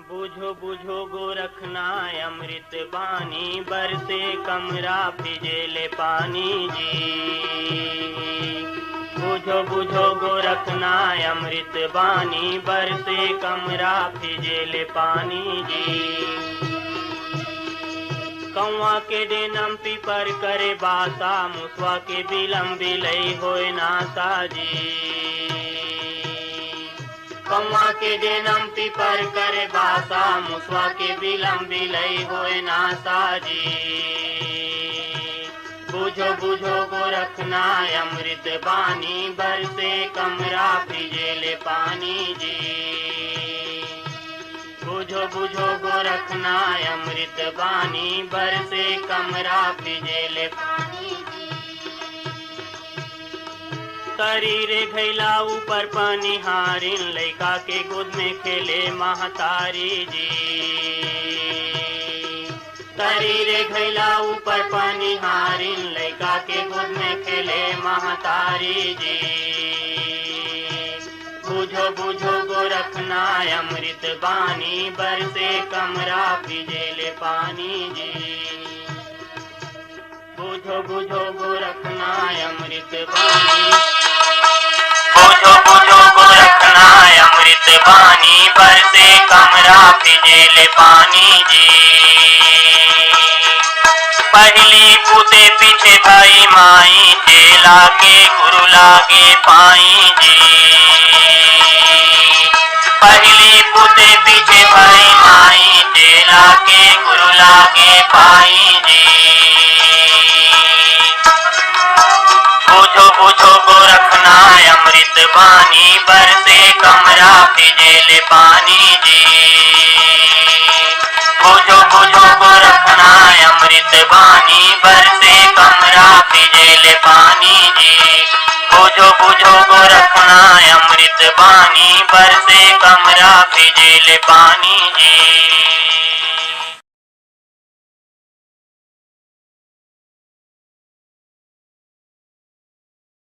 बुझो बुझो गोरखना अमृत बानी, बरसे कमरा भिजेले पानी जी। बुझो बुझो गोरखना अमृत बानी, बरसे कमरा भिजेले पानी जी। कौआ के डेनम पीपर करे बासा, मुसवा के बिलम बिलई होए नासा जी। कौआ के डेनम पीपर करे बासा, मुसवा के बिलम बिलई होए नासा जी। बुझो बुझो गोरखना अमृत बानी, बरसे कमरा भिजेले पानी जी। बुझो बुझो गोरखना अमृत बानी, बरसे कमरा भिजेले पानी जी। शरीर घैला ऊपर पनिहारिन, लइका के गोद में खेले महतारी जी। शरीर घैला ऊपर पनिहारिन, लइका के गोद में खेले महतारी जी। बुझो बुझो गोरखना अमृत बानी, बरसे कमरा भिजेले पानी जी। बुझो बुझो गोरखना अमृत बानी, बुझो बुझो गोरखना अमृत बानी, बरसे कमरा भिजेले पानी जी। पहली पूते पीछे भाई माई, चेला के गुरु लागे पाई जी। पहली पूते पीछे भाई माई, चेला के गुरु लागे पाई जी। बुझो बुझो गोरखना अमृत बानी, बरसे कमरा भिजेले पानी जी। बुझो बुझो गोरखना अमृत बानी, बरसे कमरा भिजेले पानी जी। बुझो बुझो गोरखना अमृत बानी, बरसे कमरा भिजेले पानी जी।